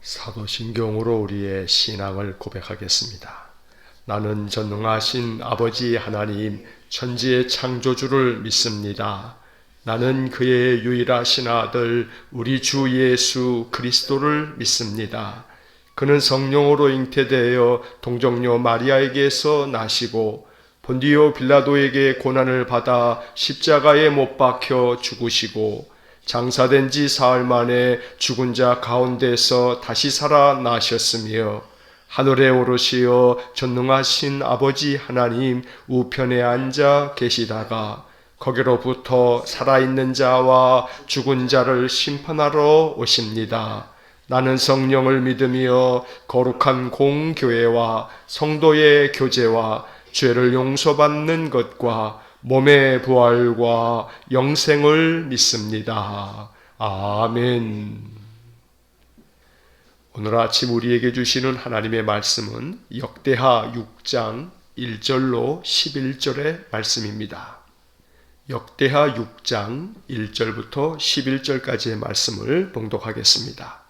사도신경으로 우리의 신앙을 고백하겠습니다. 나는 전능하신 아버지 하나님 천지의 창조주를 믿습니다. 나는 그의 유일하신 아들 우리 주 예수 그리스도를 믿습니다. 그는 성령으로 잉태되어 동정녀 마리아에게서 나시고 본디오 빌라도에게 고난을 받아 십자가에 못 박혀 죽으시고 장사된 지 사흘 만에 죽은 자 가운데서 다시 살아나셨으며 하늘에 오르시어 전능하신 아버지 하나님 우편에 앉아 계시다가 거기로부터 살아있는 자와 죽은 자를 심판하러 오십니다. 나는 성령을 믿으며 거룩한 공교회와 성도의 교제와 죄를 용서받는 것과 몸의 부활과 영생을 믿습니다. 아멘. 오늘 아침 우리에게 주시는 하나님의 말씀은 역대하 6장 1절로 11절의 말씀입니다. 역대하 6장 1절부터 11절까지의 말씀을 봉독하겠습니다.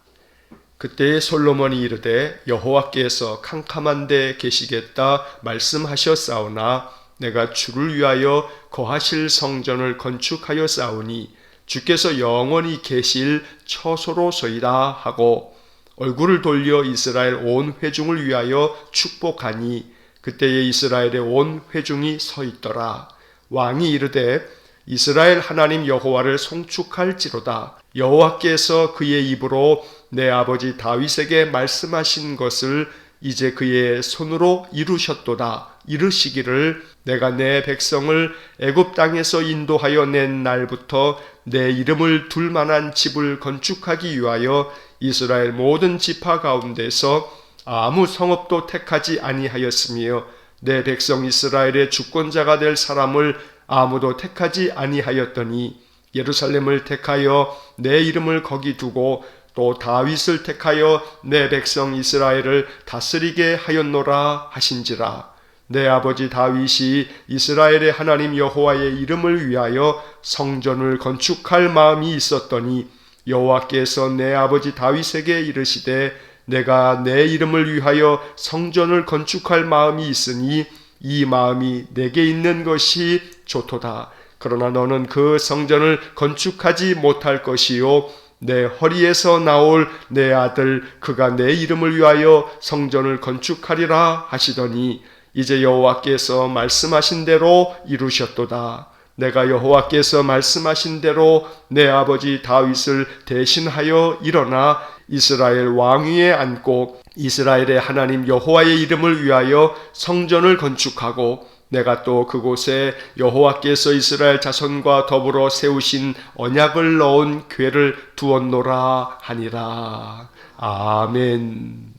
그때 솔로몬이 이르되 여호와께서 캄캄한 데 계시겠다 말씀하셨사오나 내가 주를 위하여 거하실 성전을 건축하였사오니 주께서 영원히 계실 처소로소이다 하고 얼굴을 돌려 이스라엘 온 회중을 위하여 축복하니 그때에 이스라엘의 온 회중이 서 있더라. 왕이 이르되 이스라엘 하나님 여호와를 송축할지로다. 여호와께서 그의 입으로 내 아버지 다윗에게 말씀하신 것을 이제 그의 손으로 이루셨도다. 이르시기를 내가 내 백성을 애굽 땅에서 인도하여 낸 날부터 내 이름을 둘 만한 집을 건축하기 위하여 이스라엘 모든 지파 가운데서 아무 성읍도 택하지 아니하였으며 내 백성 이스라엘의 주권자가 될 사람을 아무도 택하지 아니하였더니 예루살렘을 택하여 내 이름을 거기 두고 또 다윗을 택하여 내 백성 이스라엘을 다스리게 하였노라 하신지라. 내 아버지 다윗이 이스라엘의 하나님 여호와의 이름을 위하여 성전을 건축할 마음이 있었더니 여호와께서 내 아버지 다윗에게 이르시되 내가 내 이름을 위하여 성전을 건축할 마음이 있으니 이 마음이 내게 있는 것이 좋도다. 그러나 너는 그 성전을 건축하지 못할 것이요 내 허리에서 나올 내 아들 그가 내 이름을 위하여 성전을 건축하리라 하시더니 이제 여호와께서 말씀하신 대로 이루셨도다. 내가 여호와께서 말씀하신 대로 내 아버지 다윗을 대신하여 일어나 이스라엘 왕위에 앉고 이스라엘의 하나님 여호와의 이름을 위하여 성전을 건축하고 내가 또 그곳에 여호와께서 이스라엘 자손과 더불어 세우신 언약을 넣은 궤를 두었노라 하니라. 아멘.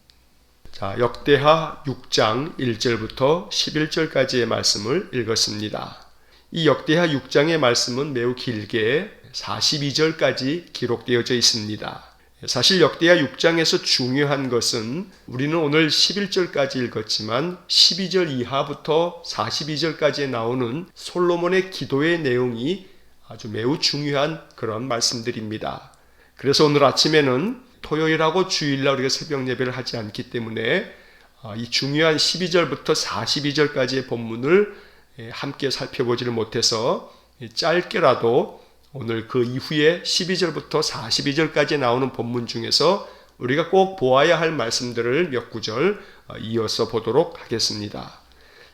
자, 역대하 6장 1절부터 11절까지의 말씀을 읽었습니다. 이 역대하 6장의 말씀은 매우 길게 42절까지 기록되어져 있습니다. 사실 역대하 6장에서 중요한 것은 우리는 오늘 11절까지 읽었지만 12절 이하부터 42절까지 나오는 솔로몬의 기도의 내용이 아주 매우 중요한 그런 말씀들입니다. 그래서 오늘 아침에는 토요일하고 주일날 우리가 새벽 예배를 하지 않기 때문에 이 중요한 12절부터 42절까지의 본문을 함께 살펴보지를 못해서 짧게라도 오늘 그 이후에 12절부터 42절까지 나오는 본문 중에서 우리가 꼭 보아야 할 말씀들을 몇 구절 이어서 보도록 하겠습니다.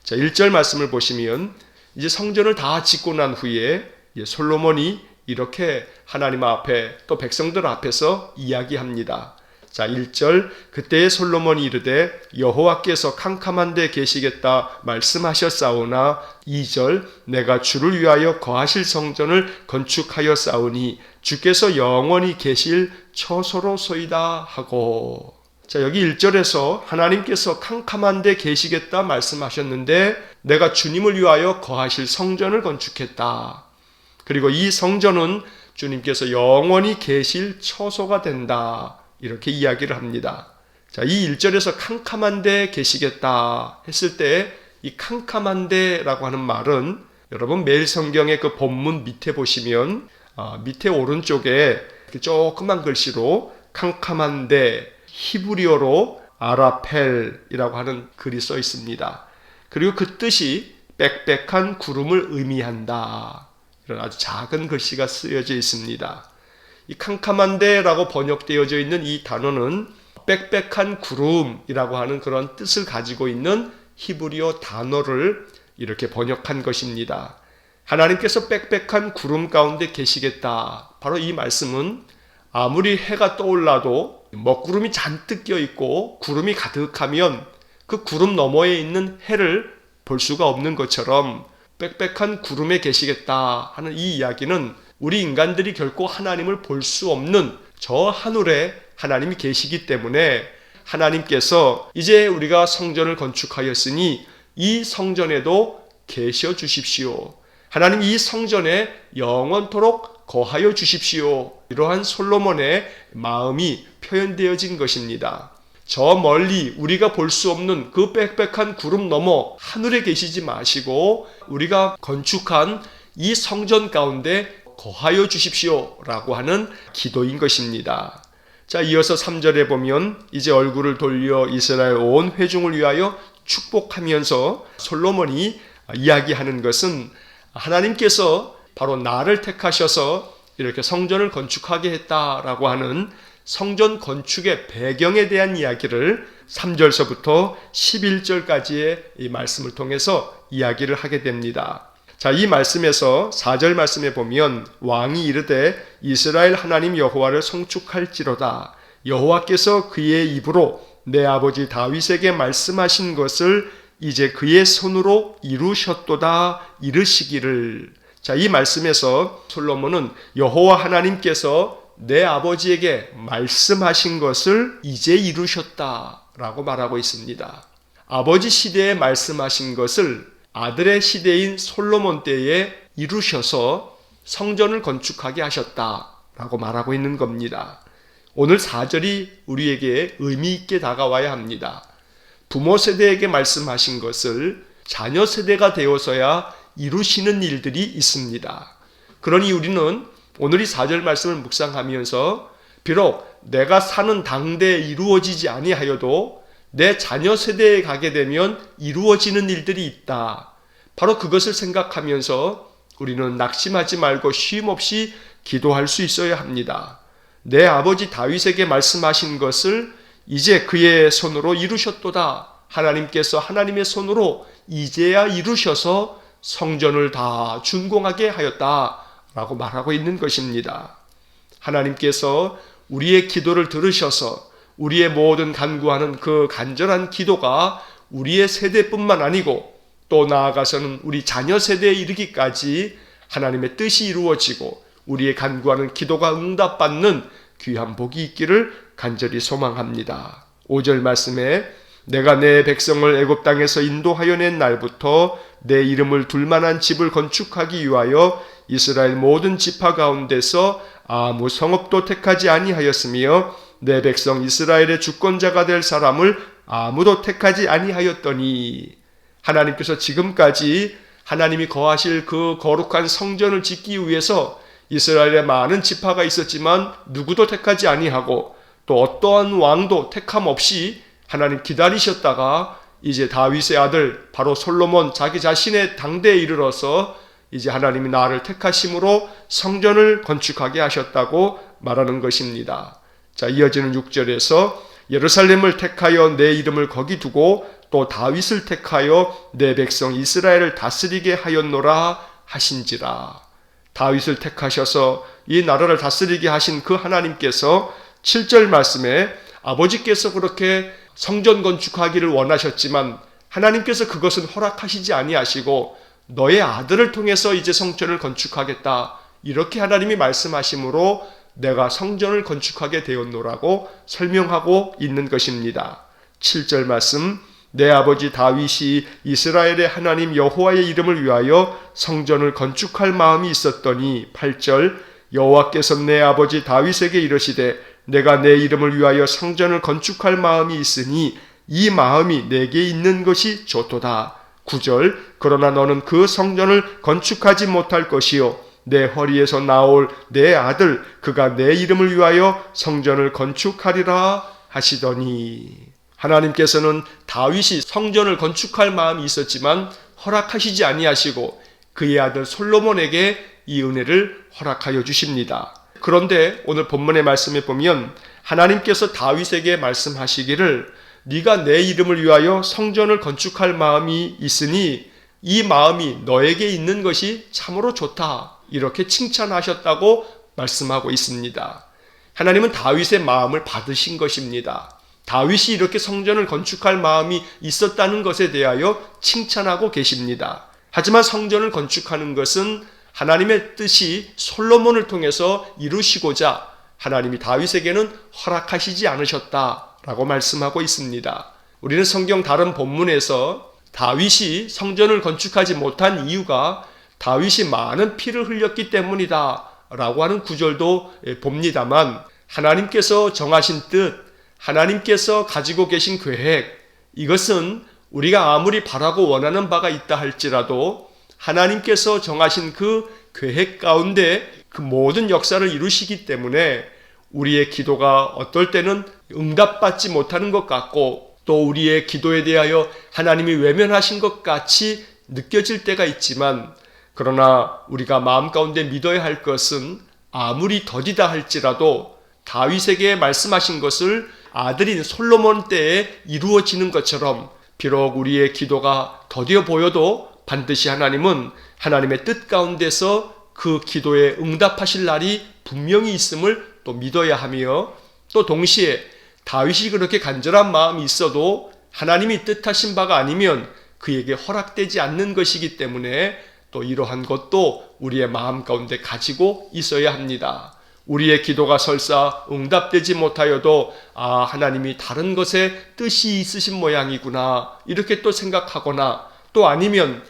자, 1절 말씀을 보시면 이제 성전을 다 짓고 난 후에 솔로몬이 이렇게 하나님 앞에 또 백성들 앞에서 이야기합니다. 자, 1절 그때에 솔로몬이 이르되 여호와께서 캄캄한 데 계시겠다 말씀하셨사오나 2절 내가 주를 위하여 거하실 성전을 건축하였사오니 주께서 영원히 계실 처소로소이다 하고. 자, 여기 1절에서 하나님께서 캄캄한 데 계시겠다 말씀하셨는데 내가 주님을 위하여 거하실 성전을 건축했다. 그리고 이 성전은 주님께서 영원히 계실 처소가 된다. 이렇게 이야기를 합니다. 자, 이 1절에서 캄캄한 데 계시겠다 했을 때 이 캄캄한 데라고 하는 말은 여러분 매일 성경의 그 본문 밑에 보시면 밑에 오른쪽에 조그만 글씨로 캄캄한 데 히브리어로 아라펠이라고 하는 글이 써 있습니다. 그리고 그 뜻이 빽빽한 구름을 의미한다. 이런 아주 작은 글씨가 쓰여져 있습니다. 이 캄캄한데라고 번역되어져 있는 이 단어는 빽빽한 구름이라고 하는 그런 뜻을 가지고 있는 히브리어 단어를 이렇게 번역한 것입니다. 하나님께서 빽빽한 구름 가운데 계시겠다. 바로 이 말씀은 아무리 해가 떠올라도 먹구름이 잔뜩 껴있고 구름이 가득하면 그 구름 너머에 있는 해를 볼 수가 없는 것처럼 빽빽한 구름에 계시겠다 하는 이 이야기는 우리 인간들이 결코 하나님을 볼 수 없는 저 하늘에 하나님이 계시기 때문에 하나님께서 이제 우리가 성전을 건축하였으니 이 성전에도 계셔 주십시오. 하나님 이 성전에 영원토록 거하여 주십시오. 이러한 솔로몬의 마음이 표현되어진 것입니다. 저 멀리 우리가 볼 수 없는 그 빽빽한 구름 너머 하늘에 계시지 마시고 우리가 건축한 이 성전 가운데 거하여 주십시오 라고 하는 기도인 것입니다. 자, 이어서 3절에 보면 이제 얼굴을 돌려 이스라엘 온 회중을 위하여 축복하면서 솔로몬이 이야기하는 것은 하나님께서 바로 나를 택하셔서 이렇게 성전을 건축하게 했다라고 하는 성전 건축의 배경에 대한 이야기를 3절서부터 11절까지의 이 말씀을 통해서 이야기를 하게 됩니다. 자, 이 말씀에서 4절 말씀에 보면 왕이 이르되 이스라엘 하나님 여호와를 송축할지로다. 여호와께서 그의 입으로 내 아버지 다윗에게 말씀하신 것을 이제 그의 손으로 이루셨도다 이르시기를. 자, 이 말씀에서 솔로몬은 여호와 하나님께서 내 아버지에게 말씀하신 것을 이제 이루셨다라고 말하고 있습니다. 아버지 시대에 말씀하신 것을 아들의 시대인 솔로몬 때에 이루셔서 성전을 건축하게 하셨다라고 말하고 있는 겁니다. 오늘 4절이 우리에게 의미 있게 다가와야 합니다. 부모 세대에게 말씀하신 것을 자녀 세대가 되어서야 이루시는 일들이 있습니다. 그러니 우리는 오늘 이 4절 말씀을 묵상하면서 비록 내가 사는 당대에 이루어지지 아니하여도 내 자녀 세대에 가게 되면 이루어지는 일들이 있다. 바로 그것을 생각하면서 우리는 낙심하지 말고 쉼없이 기도할 수 있어야 합니다. 내 아버지 다윗에게 말씀하신 것을 이제 그의 손으로 이루셨도다. 하나님께서 하나님의 손으로 이제야 이루셔서 성전을 다 준공하게 하였다라고 말하고 있는 것입니다. 하나님께서 우리의 기도를 들으셔서 우리의 모든 간구하는 그 간절한 기도가 우리의 세대뿐만 아니고 또 나아가서는 우리 자녀 세대에 이르기까지 하나님의 뜻이 이루어지고 우리의 간구하는 기도가 응답받는 귀한 복이 있기를 간절히 소망합니다. 5절 말씀에 내가 내 백성을 애굽 땅에서 인도하여 낸 날부터 내 이름을 둘만한 집을 건축하기 위하여 이스라엘 모든 지파 가운데서 아무 성읍도 택하지 아니하였으며 내 백성 이스라엘의 주권자가 될 사람을 아무도 택하지 아니하였더니. 하나님께서 지금까지 하나님이 거하실 그 거룩한 성전을 짓기 위해서 이스라엘에 많은 지파가 있었지만 누구도 택하지 아니하고 또 어떠한 왕도 택함 없이 하나님 기다리셨다가 이제 다윗의 아들 바로 솔로몬 자기 자신의 당대에 이르러서 이제 하나님이 나를 택하심으로 성전을 건축하게 하셨다고 말하는 것입니다. 자, 이어지는 6절에서 예루살렘을 택하여 내 이름을 거기 두고 또 다윗을 택하여 내 백성 이스라엘을 다스리게 하였노라 하신지라. 다윗을 택하셔서 이 나라를 다스리게 하신 그 하나님께서 7절 말씀에 아버지께서 그렇게 성전 건축하기를 원하셨지만 하나님께서 그것은 허락하시지 아니하시고 너의 아들을 통해서 이제 성전을 건축하겠다. 이렇게 하나님이 말씀하심으로 내가 성전을 건축하게 되었노라고 설명하고 있는 것입니다. 7절 말씀 내 아버지 다윗이 이스라엘의 하나님 여호와의 이름을 위하여 성전을 건축할 마음이 있었더니 8절 여호와께서 내 아버지 다윗에게 이르시되 내가 내 이름을 위하여 성전을 건축할 마음이 있으니 이 마음이 내게 있는 것이 좋도다. 9절 그러나 너는 그 성전을 건축하지 못할 것이요 내 허리에서 나올 내 아들 그가 내 이름을 위하여 성전을 건축하리라 하시더니, 하나님께서는 다윗이 성전을 건축할 마음이 있었지만 허락하시지 아니하시고 그의 아들 솔로몬에게 이 은혜를 허락하여 주십니다. 그런데 오늘 본문의 말씀에 보면 하나님께서 다윗에게 말씀하시기를 네가 내 이름을 위하여 성전을 건축할 마음이 있으니 이 마음이 너에게 있는 것이 참으로 좋다, 이렇게 칭찬하셨다고 말씀하고 있습니다. 하나님은 다윗의 마음을 받으신 것입니다. 다윗이 이렇게 성전을 건축할 마음이 있었다는 것에 대하여 칭찬하고 계십니다. 하지만 성전을 건축하는 것은 하나님의 뜻이 솔로몬을 통해서 이루시고자 하나님이 다윗에게는 허락하시지 않으셨다라고 말씀하고 있습니다. 우리는 성경 다른 본문에서 다윗이 성전을 건축하지 못한 이유가 다윗이 많은 피를 흘렸기 때문이다 라고 하는 구절도 봅니다만, 하나님께서 정하신 뜻, 하나님께서 가지고 계신 계획, 이것은 우리가 아무리 바라고 원하는 바가 있다 할지라도 하나님께서 정하신 그 계획 가운데 그 모든 역사를 이루시기 때문에 우리의 기도가 어떨 때는 응답받지 못하는 것 같고 또 우리의 기도에 대하여 하나님이 외면하신 것 같이 느껴질 때가 있지만, 그러나 우리가 마음 가운데 믿어야 할 것은 아무리 더디다 할지라도 다윗에게 말씀하신 것을 아들인 솔로몬 때에 이루어지는 것처럼 비록 우리의 기도가 더디어 보여도 반드시 하나님은 하나님의 뜻 가운데서 그 기도에 응답하실 날이 분명히 있음을 또 믿어야 하며, 또 동시에 다윗이 그렇게 간절한 마음이 있어도 하나님이 뜻하신 바가 아니면 그에게 허락되지 않는 것이기 때문에 또 이러한 것도 우리의 마음 가운데 가지고 있어야 합니다. 우리의 기도가 설사 응답되지 못하여도 하나님이 다른 것에 뜻이 있으신 모양이구나 이렇게 또 생각하거나, 또 아니면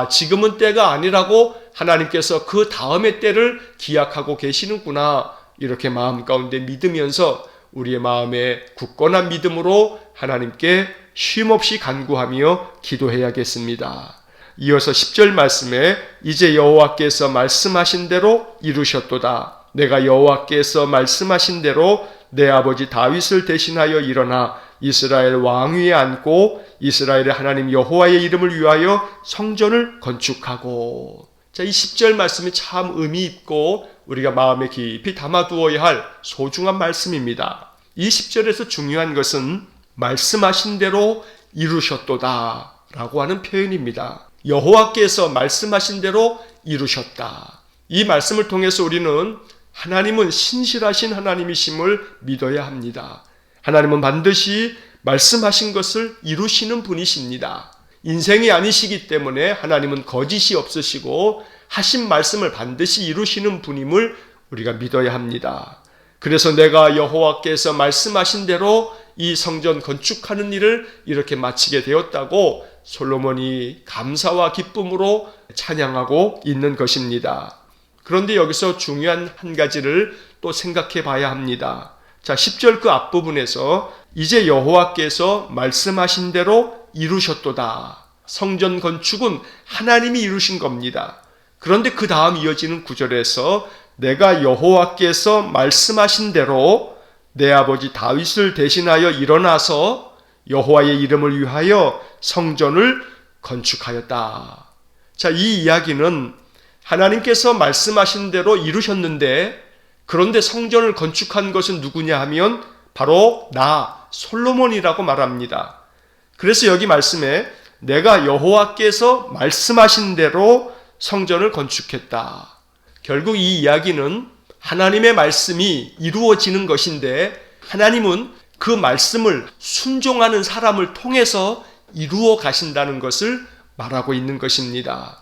지금은 때가 아니라고 하나님께서 그 다음의 때를 기약하고 계시는구나 이렇게 마음 가운데 믿으면서 우리의 마음에 굳건한 믿음으로 하나님께 쉼없이 간구하며 기도해야겠습니다. 이어서 10절 말씀에 이제 여호와께서 말씀하신 대로 이루셨도다. 내가 여호와께서 말씀하신 대로 내 아버지 다윗을 대신하여 일어나 이스라엘 왕위에 앉고 이스라엘의 하나님 여호와의 이름을 위하여 성전을 건축하고. 자, 이 10절 말씀이 참 의미 있고 우리가 마음에 깊이 담아두어야 할 소중한 말씀입니다. 이 10절에서 중요한 것은 말씀하신 대로 이루셨도다 라고 하는 표현입니다. 여호와께서 말씀하신 대로 이루셨다. 이 말씀을 통해서 우리는 하나님은 신실하신 하나님이심을 믿어야 합니다. 하나님은 반드시 말씀하신 것을 이루시는 분이십니다. 인생이 아니시기 때문에 하나님은 거짓이 없으시고 하신 말씀을 반드시 이루시는 분임을 우리가 믿어야 합니다. 그래서 내가 여호와께서 말씀하신 대로 이 성전 건축하는 일을 이렇게 마치게 되었다고 솔로몬이 감사와 기쁨으로 찬양하고 있는 것입니다. 그런데 여기서 중요한 한 가지를 또 생각해 봐야 합니다. 자, 10절 그 앞부분에서 이제 여호와께서 말씀하신 대로 이루셨도다. 성전 건축은 하나님이 이루신 겁니다. 그런데 그 다음 이어지는 구절에서 내가 여호와께서 말씀하신 대로 내 아버지 다윗을 대신하여 일어나서 여호와의 이름을 위하여 성전을 건축하였다. 자, 이 이야기는 하나님께서 말씀하신 대로 이루셨는데, 그런데 성전을 건축한 것은 누구냐 하면 바로 나 솔로몬이라고 말합니다. 그래서 여기 말씀에 내가 여호와께서 말씀하신 대로 성전을 건축했다. 결국 이 이야기는 하나님의 말씀이 이루어지는 것인데 하나님은 그 말씀을 순종하는 사람을 통해서 이루어 가신다는 것을 말하고 있는 것입니다.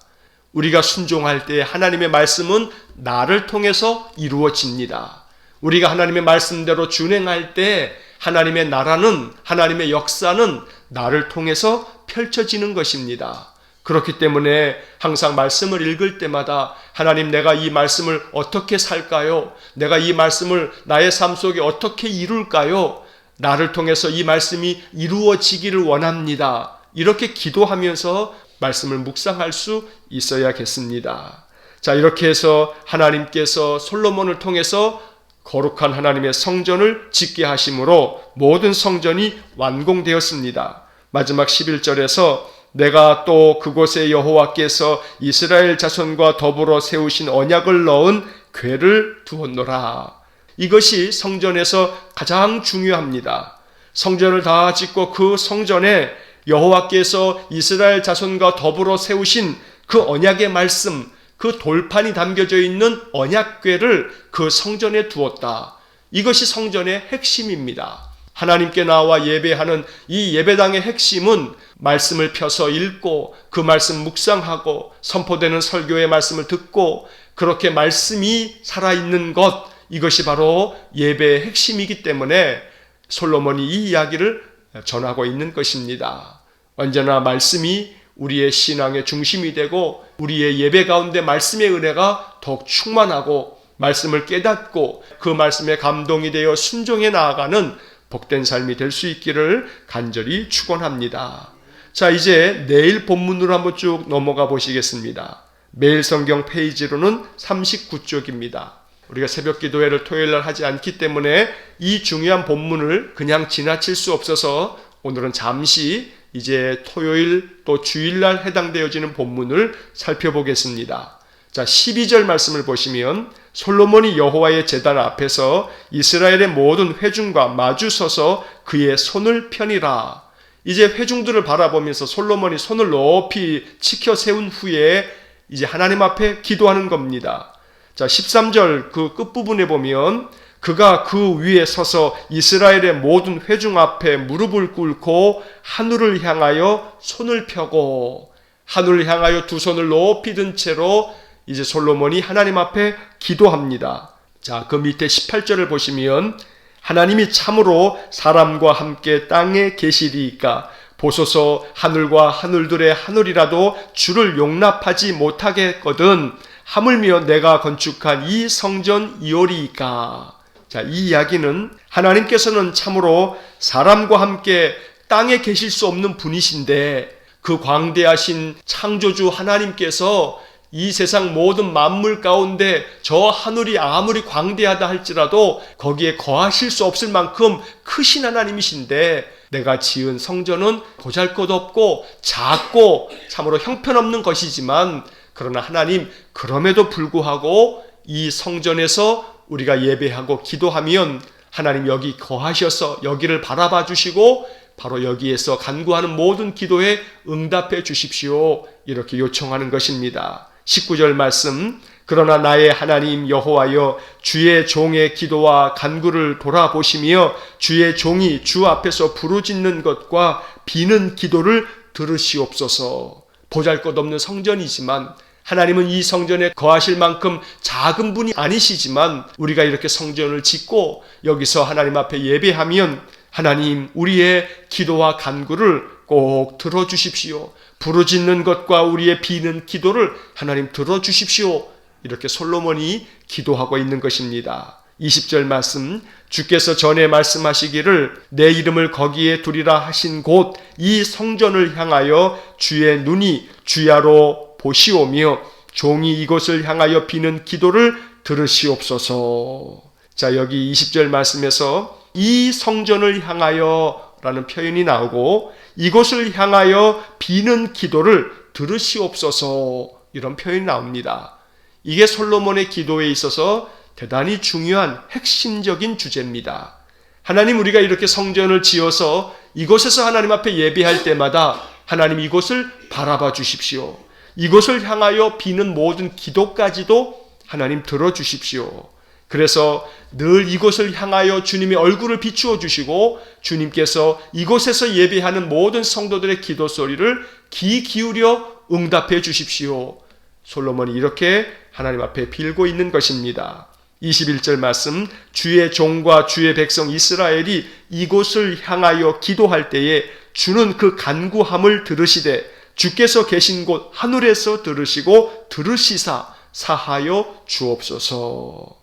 우리가 순종할 때 하나님의 말씀은 나를 통해서 이루어집니다. 우리가 하나님의 말씀대로 준행할 때 하나님의 나라는, 하나님의 역사는 나를 통해서 펼쳐지는 것입니다. 그렇기 때문에 항상 말씀을 읽을 때마다 하나님, 내가 이 말씀을 어떻게 살까요? 내가 이 말씀을 나의 삶 속에 어떻게 이룰까요? 나를 통해서 이 말씀이 이루어지기를 원합니다. 이렇게 기도하면서 말씀을 묵상할 수 있어야겠습니다. 자, 이렇게 해서 하나님께서 솔로몬을 통해서 거룩한 하나님의 성전을 짓게 하심으로 모든 성전이 완공되었습니다. 마지막 11절에서 내가 또 그곳에 여호와께서 이스라엘 자손과 더불어 세우신 언약을 넣은 궤를 두었노라. 이것이 성전에서 가장 중요합니다. 성전을 다 짓고 그 성전에 여호와께서 이스라엘 자손과 더불어 세우신 그 언약의 말씀, 그 돌판이 담겨져 있는 언약궤를 그 성전에 두었다. 이것이 성전의 핵심입니다. 하나님께 나와 예배하는 이 예배당의 핵심은 말씀을 펴서 읽고 그 말씀 묵상하고 선포되는 설교의 말씀을 듣고 그렇게 말씀이 살아있는 것, 이것이 바로 예배의 핵심이기 때문에 솔로몬이 이 이야기를 전하고 있는 것입니다. 언제나 말씀이 우리의 신앙의 중심이 되고 우리의 예배 가운데 말씀의 은혜가 더욱 충만하고 말씀을 깨닫고 그 말씀에 감동이 되어 순종해 나아가는 복된 삶이 될 수 있기를 간절히 축원합니다. 자, 이제 내일 본문으로 한번 쭉 넘어가 보시겠습니다. 매일 성경 페이지로는 39쪽입니다. 우리가 새벽 기도회를 토요일날 하지 않기 때문에 이 중요한 본문을 그냥 지나칠 수 없어서 오늘은 잠시 이제 토요일 또 주일날 해당되어지는 본문을 살펴보겠습니다. 자, 12절 말씀을 보시면 솔로몬이 여호와의 제단 앞에서 이스라엘의 모든 회중과 마주 서서 그의 손을 펴니라. 이제 회중들을 바라보면서 솔로몬이 손을 높이 치켜 세운 후에 이제 하나님 앞에 기도하는 겁니다. 자, 13절 그 끝부분에 보면 그가 그 위에 서서 이스라엘의 모든 회중 앞에 무릎을 꿇고 하늘을 향하여 손을 펴고, 하늘을 향하여 두 손을 높이 든 채로 이제 솔로몬이 하나님 앞에 기도합니다. 자, 그 밑에 18절을 보시면 하나님이 참으로 사람과 함께 땅에 계시리이까 보소서 하늘과 하늘들의 하늘이라도 주를 용납하지 못하겠거든 하물며 내가 건축한 이 성전이오리이까. 자, 이 이야기는 하나님께서는 참으로 사람과 함께 땅에 계실 수 없는 분이신데 그 광대하신 창조주 하나님께서 이 세상 모든 만물 가운데 저 하늘이 아무리 광대하다 할지라도 거기에 거하실 수 없을 만큼 크신 하나님이신데 내가 지은 성전은 보잘것없고 작고 참으로 형편없는 것이지만 그러나 하나님 그럼에도 불구하고 이 성전에서 우리가 예배하고 기도하면 하나님 여기 거하셔서 여기를 바라봐 주시고 바로 여기에서 간구하는 모든 기도에 응답해 주십시오. 이렇게 요청하는 것입니다. 19절 말씀, 그러나 나의 하나님 여호와여 주의 종의 기도와 간구를 돌아보시며 주의 종이 주 앞에서 부르짖는 것과 비는 기도를 들으시옵소서. 보잘것없는 성전이지만 하나님은 이 성전에 거하실 만큼 작은 분이 아니시지만 우리가 이렇게 성전을 짓고 여기서 하나님 앞에 예배하면 하나님 우리의 기도와 간구를 꼭 들어주십시오. 부르짖는 것과 우리의 비는 기도를 하나님 들어주십시오. 이렇게 솔로몬이 기도하고 있는 것입니다. 20절 말씀, 주께서 전에 말씀하시기를 내 이름을 거기에 두리라 하신 곳 이 성전을 향하여 주의 눈이 주야로 보시오며 종이 이곳을 향하여 비는 기도를 들으시옵소서. 자, 여기 20절 말씀에서 이 성전을 향하여 라는 표현이 나오고 이곳을 향하여 비는 기도를 들으시옵소서 이런 표현이 나옵니다. 이게 솔로몬의 기도에 있어서 대단히 중요한 핵심적인 주제입니다. 하나님 우리가 이렇게 성전을 지어서 이곳에서 하나님 앞에 예배할 때마다 하나님 이곳을 바라봐 주십시오. 이곳을 향하여 비는 모든 기도까지도 하나님 들어주십시오. 그래서 늘 이곳을 향하여 주님의 얼굴을 비추어 주시고 주님께서 이곳에서 예배하는 모든 성도들의 기도 소리를 귀 기울여 응답해 주십시오. 솔로몬이 이렇게 하나님 앞에 빌고 있는 것입니다. 21절 말씀, 주의 종과 주의 백성 이스라엘이 이곳을 향하여 기도할 때에 주는 그 간구함을 들으시되 주께서 계신 곳 하늘에서 들으시고 들으시사 사하여 주옵소서.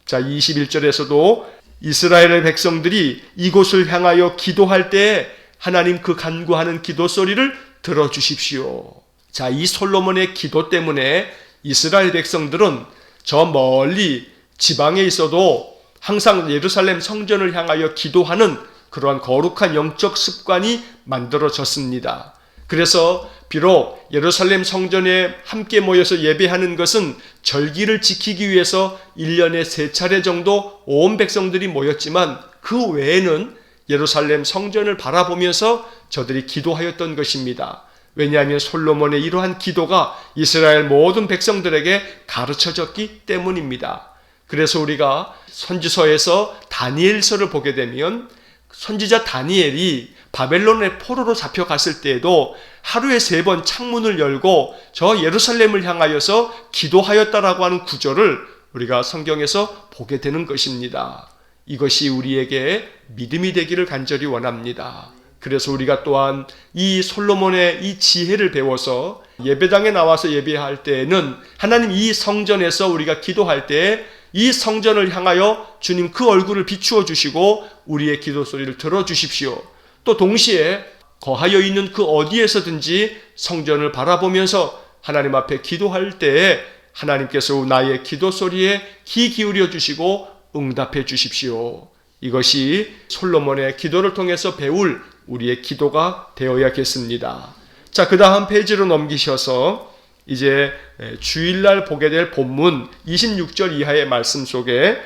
자, 21절에서도 이스라엘의 백성들이 이곳을 향하여 기도할 때 하나님 그 간구하는 기도 소리를 들어주십시오. 자, 이 솔로몬의 기도 때문에 이스라엘 백성들은 저 멀리 지방에 있어도 항상 예루살렘 성전을 향하여 기도하는 그러한 거룩한 영적 습관이 만들어졌습니다. 그래서 비록 예루살렘 성전에 함께 모여서 예배하는 것은 절기를 지키기 위해서 1년에 3차례 정도 온 백성들이 모였지만 그 외에는 예루살렘 성전을 바라보면서 저들이 기도하였던 것입니다. 왜냐하면 솔로몬의 이러한 기도가 이스라엘 모든 백성들에게 가르쳐졌기 때문입니다. 그래서 우리가 선지서에서 다니엘서를 보게 되면 선지자 다니엘이 바벨론의 포로로 잡혀갔을 때에도 하루에 3번 창문을 열고 저 예루살렘을 향하여서 기도하였다라고 하는 구절을 우리가 성경에서 보게 되는 것입니다. 이것이 우리에게 믿음이 되기를 간절히 원합니다. 그래서 우리가 또한 이 솔로몬의 이 지혜를 배워서 예배당에 나와서 예배할 때에는 하나님 이 성전에서 우리가 기도할 때 이 성전을 향하여 주님 그 얼굴을 비추어 주시고 우리의 기도 소리를 들어주십시오. 또 동시에 거하여 있는 그 어디에서든지 성전을 바라보면서 하나님 앞에 기도할 때에 하나님께서 나의 기도 소리에 귀 기울여 주시고 응답해 주십시오. 이것이 솔로몬의 기도를 통해서 배울 우리의 기도가 되어야겠습니다. 자, 그 다음 페이지로 넘기셔서 이제 주일날 보게 될 본문 26절 이하의 말씀 속에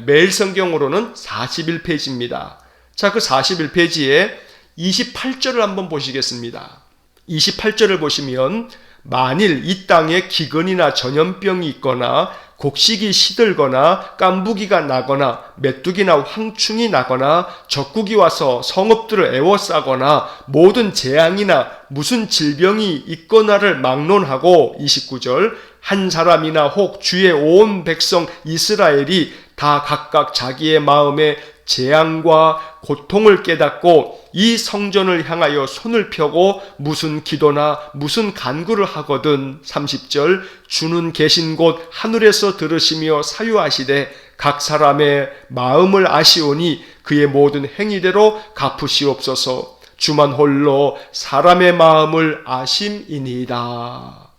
매일 성경으로는 41페이지입니다. 자, 그 41페이지에 28절을 한번 보시겠습니다. 28절을 보시면 만일 이 땅에 기근이나 전염병이 있거나 곡식이 시들거나 깐부기가 나거나 메뚜기나 황충이 나거나 적국이 와서 성읍들을 에워싸거나 모든 재앙이나 무슨 질병이 있거나를 막론하고 29절 한 사람이나 혹 주의 온 백성 이스라엘이 다 각각 자기의 마음에 재앙과 고통을 깨닫고 이 성전을 향하여 손을 펴고 무슨 기도나 무슨 간구를 하거든 30절 주는 계신 곳 하늘에서 들으시며 사유하시되 각 사람의 마음을 아시오니 그의 모든 행위대로 갚으시옵소서 주만 홀로 사람의 마음을 아심이니이다.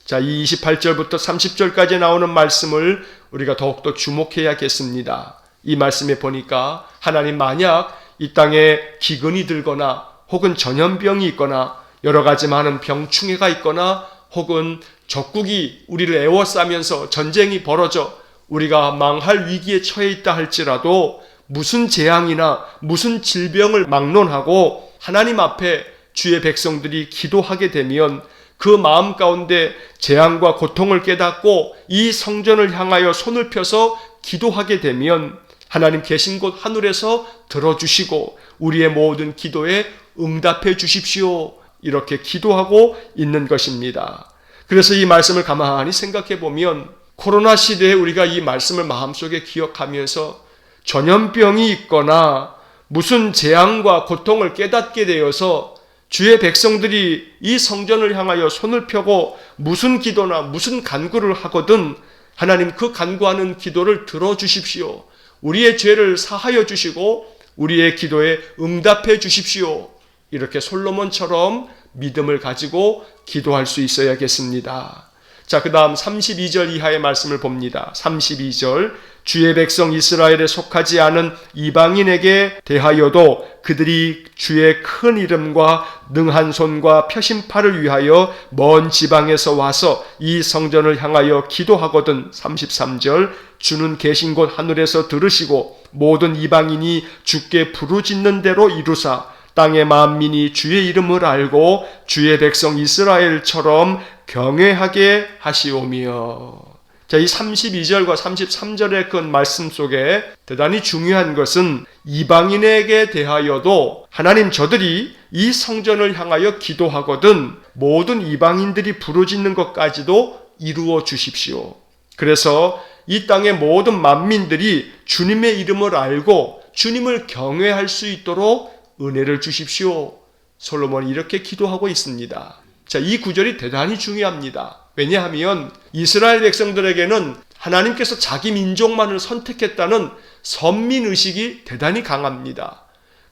자, 이 28절부터 30절까지 나오는 말씀을 우리가 더욱더 주목해야겠습니다. 이 말씀에 보니까 하나님 만약 이 땅에 기근이 들거나 혹은 전염병이 있거나 여러 가지 많은 병충해가 있거나 혹은 적국이 우리를 에워싸면서 전쟁이 벌어져 우리가 망할 위기에 처해 있다 할지라도 무슨 재앙이나 무슨 질병을 막론하고 하나님 앞에 주의 백성들이 기도하게 되면 그 마음 가운데 재앙과 고통을 깨닫고 이 성전을 향하여 손을 펴서 기도하게 되면 하나님 계신 곳 하늘에서 들어주시고 우리의 모든 기도에 응답해 주십시오. 이렇게 기도하고 있는 것입니다. 그래서 이 말씀을 가만히 생각해 보면 코로나 시대에 우리가 이 말씀을 마음속에 기억하면서 전염병이 있거나 무슨 재앙과 고통을 깨닫게 되어서 주의 백성들이 이 성전을 향하여 손을 펴고 무슨 기도나 무슨 간구를 하거든 하나님 그 간구하는 기도를 들어주십시오. 우리의 죄를 사하여 주시고 우리의 기도에 응답해 주십시오. 이렇게 솔로몬처럼 믿음을 가지고 기도할 수 있어야겠습니다. 자, 그 다음 32절 이하의 말씀을 봅니다. 32절 주의 백성 이스라엘에 속하지 않은 이방인에게 대하여도 그들이 주의 큰 이름과 능한 손과 펴신 팔을 위하여 먼 지방에서 와서 이 성전을 향하여 기도하거든 33절 주는 계신 곳 하늘에서 들으시고 모든 이방인이 주께 부르짖는 대로 이루사 땅의 만민이 주의 이름을 알고 주의 백성 이스라엘처럼 경외하게 하시오며. 자, 이 32절과 33절의 그 말씀 속에 대단히 중요한 것은 이방인에게 대하여도 하나님 저들이 이 성전을 향하여 기도하거든 모든 이방인들이 부르짖는 것까지도 이루어 주십시오. 그래서 이 땅의 모든 만민들이 주님의 이름을 알고 주님을 경외할 수 있도록 은혜를 주십시오. 솔로몬이 이렇게 기도하고 있습니다. 자, 이 구절이 대단히 중요합니다. 왜냐하면 이스라엘 백성들에게는 하나님께서 자기 민족만을 선택했다는 선민의식이 대단히 강합니다.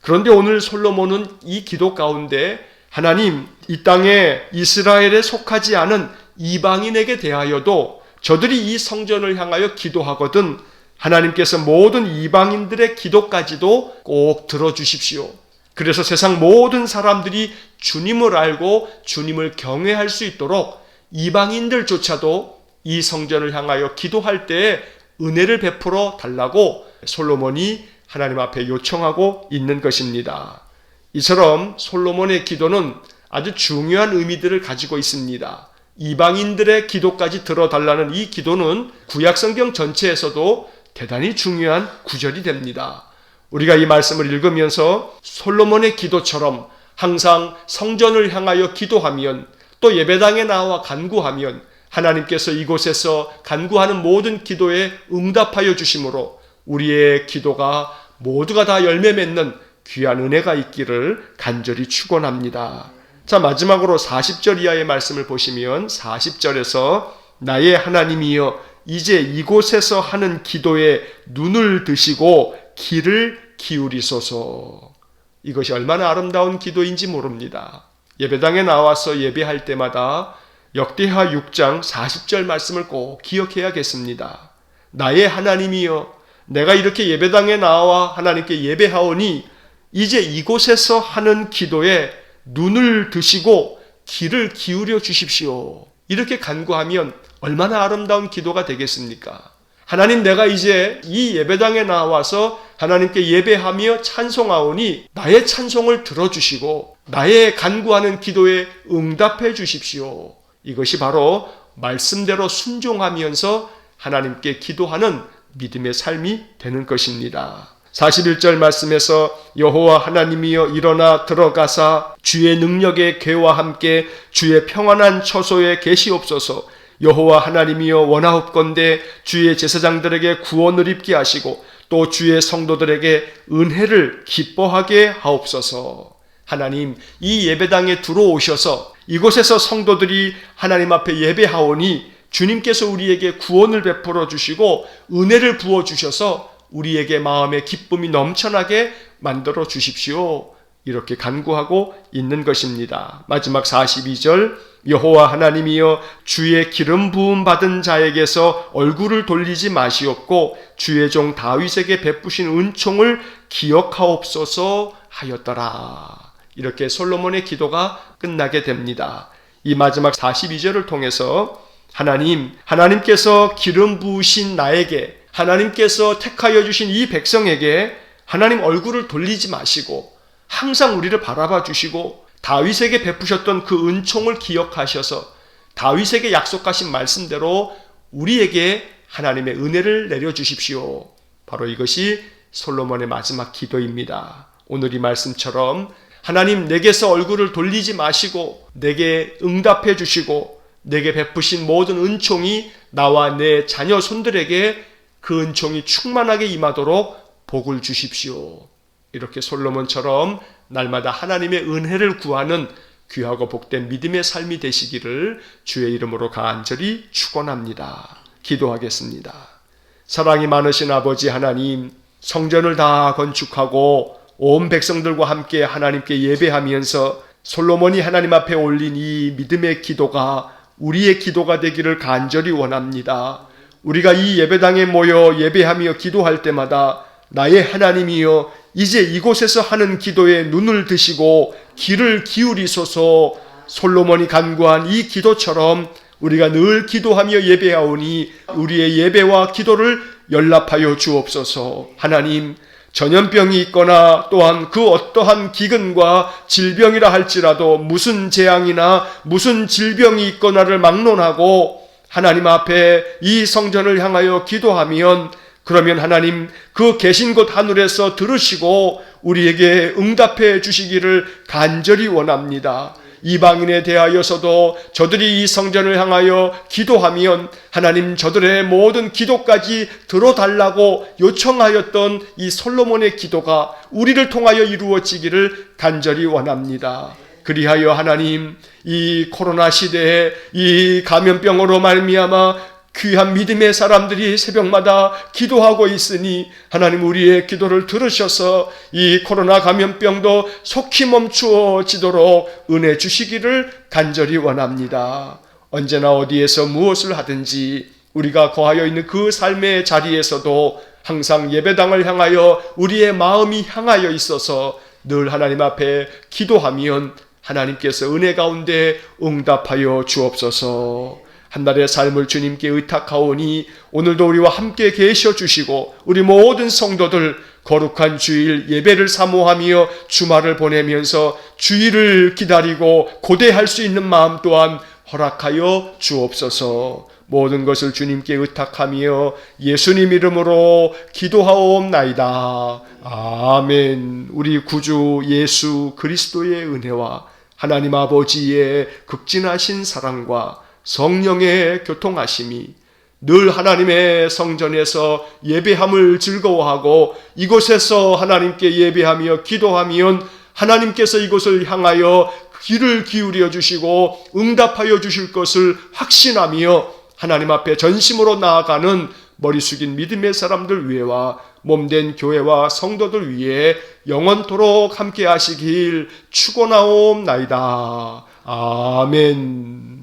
그런데 오늘 솔로몬은 이 기도 가운데 하나님 이 땅에 이스라엘에 속하지 않은 이방인에게 대하여도 저들이 이 성전을 향하여 기도하거든 하나님께서 모든 이방인들의 기도까지도 꼭 들어주십시오. 그래서 세상 모든 사람들이 주님을 알고 주님을 경외할 수 있도록 이방인들조차도 이 성전을 향하여 기도할 때에 은혜를 베풀어 달라고 솔로몬이 하나님 앞에 요청하고 있는 것입니다. 이처럼 솔로몬의 기도는 아주 중요한 의미들을 가지고 있습니다. 이방인들의 기도까지 들어달라는 이 기도는 구약성경 전체에서도 대단히 중요한 구절이 됩니다. 우리가 이 말씀을 읽으면서 솔로몬의 기도처럼 항상 성전을 향하여 기도하면 또 예배당에 나와 간구하면 하나님께서 이곳에서 간구하는 모든 기도에 응답하여 주심으로 우리의 기도가 모두가 다 열매 맺는 귀한 은혜가 있기를 간절히 축원합니다. 자, 마지막으로 40절 이하의 말씀을 보시면 40절에서 나의 하나님이여 이제 이곳에서 하는 기도에 눈을 드시고 귀를 기울이소서. 이것이 얼마나 아름다운 기도인지 모릅니다. 예배당에 나와서 예배할 때마다 역대하 6장 40절 말씀을 꼭 기억해야겠습니다. 나의 하나님이여 내가 이렇게 예배당에 나와 하나님께 예배하오니 이제 이곳에서 하는 기도에 눈을 드시고 귀를 기울여 주십시오. 이렇게 간구하면 얼마나 아름다운 기도가 되겠습니까? 하나님, 내가 이제 이 예배당에 나와서 하나님께 예배하며 찬송하오니 나의 찬송을 들어주시고 나의 간구하는 기도에 응답해 주십시오. 이것이 바로 말씀대로 순종하면서 하나님께 기도하는 믿음의 삶이 되는 것입니다. 41절 말씀에서 여호와 하나님이여 일어나 들어가사 주의 능력의 궤와 함께 주의 평안한 처소에 계시옵소서. 여호와 하나님이여 원하옵건대 주의 제사장들에게 구원을 입게 하시고 또 주의 성도들에게 은혜를 기뻐하게 하옵소서. 하나님, 이 예배당에 들어오셔서 이곳에서 성도들이 하나님 앞에 예배하오니 주님께서 우리에게 구원을 베풀어 주시고 은혜를 부어 주셔서 우리에게 마음의 기쁨이 넘쳐나게 만들어 주십시오. 이렇게 간구하고 있는 것입니다. 마지막 42절 여호와 하나님이여 주의 기름 부음 받은 자에게서 얼굴을 돌리지 마시옵고 주의 종 다윗에게 베푸신 은총을 기억하옵소서 하였더라. 이렇게 솔로몬의 기도가 끝나게 됩니다. 이 마지막 42절을 통해서 하나님께서 기름 부으신 나에게, 하나님께서 택하여 주신 이 백성에게 하나님 얼굴을 돌리지 마시고 항상 우리를 바라봐 주시고 다윗에게 베푸셨던 그 은총을 기억하셔서 다윗에게 약속하신 말씀대로 우리에게 하나님의 은혜를 내려주십시오. 바로 이것이 솔로몬의 마지막 기도입니다. 오늘 이 말씀처럼 하나님, 내게서 얼굴을 돌리지 마시고 내게 응답해 주시고 내게 베푸신 모든 은총이 나와 내 자녀 손들에게 그 은총이 충만하게 임하도록 복을 주십시오. 이렇게 솔로몬처럼 날마다 하나님의 은혜를 구하는 귀하고 복된 믿음의 삶이 되시기를 주의 이름으로 간절히 축원합니다. 기도하겠습니다. 사랑이 많으신 아버지 하나님, 성전을 다 건축하고 온 백성들과 함께 하나님께 예배하면서 솔로몬이 하나님 앞에 올린 이 믿음의 기도가 우리의 기도가 되기를 간절히 원합니다. 우리가 이 예배당에 모여 예배하며 기도할 때마다 나의 하나님이여 이제 이곳에서 하는 기도에 눈을 드시고 귀를 기울이소서. 솔로몬이 간구한 이 기도처럼 우리가 늘 기도하며 예배하오니 우리의 예배와 기도를 연락하여 주옵소서. 하나님, 전염병이 있거나 또한 그 어떠한 기근과 질병이라 할지라도 무슨 재앙이나 무슨 질병이 있거나를 막론하고 하나님 앞에 이 성전을 향하여 기도하면 그러면 하나님 그 계신 곳 하늘에서 들으시고 우리에게 응답해 주시기를 간절히 원합니다. 이방인에 대하여서도 저들이 이 성전을 향하여 기도하면 하나님 저들의 모든 기도까지 들어달라고 요청하였던 이 솔로몬의 기도가 우리를 통하여 이루어지기를 간절히 원합니다. 그리하여 하나님 이 코로나 시대에 이 감염병으로 말미암아 귀한 믿음의 사람들이 새벽마다 기도하고 있으니 하나님 우리의 기도를 들으셔서 이 코로나 감염병도 속히 멈추어지도록 은혜 주시기를 간절히 원합니다. 언제나 어디에서 무엇을 하든지 우리가 거하여 있는 그 삶의 자리에서도 항상 예배당을 향하여 우리의 마음이 향하여 있어서 늘 하나님 앞에 기도하면 하나님께서 은혜 가운데 응답하여 주옵소서. 한날의 삶을 주님께 의탁하오니 오늘도 우리와 함께 계셔 주시고 우리 모든 성도들 거룩한 주일 예배를 사모하며 주말을 보내면서 주일을 기다리고 고대할 수 있는 마음 또한 허락하여 주옵소서. 모든 것을 주님께 의탁하며 예수님 이름으로 기도하옵나이다. 아멘. 우리 구주 예수 그리스도의 은혜와 하나님 아버지의 극진하신 사랑과 성령의 교통하심이 늘 하나님의 성전에서 예배함을 즐거워하고 이곳에서 하나님께 예배하며 기도하면 하나님께서 이곳을 향하여 귀를 기울여 주시고 응답하여 주실 것을 확신하며 하나님 앞에 전심으로 나아가는 머리 숙인 믿음의 사람들 위에와 몸된 교회와 성도들 위에 영원토록 함께 하시길 축원하옵나이다. 아멘.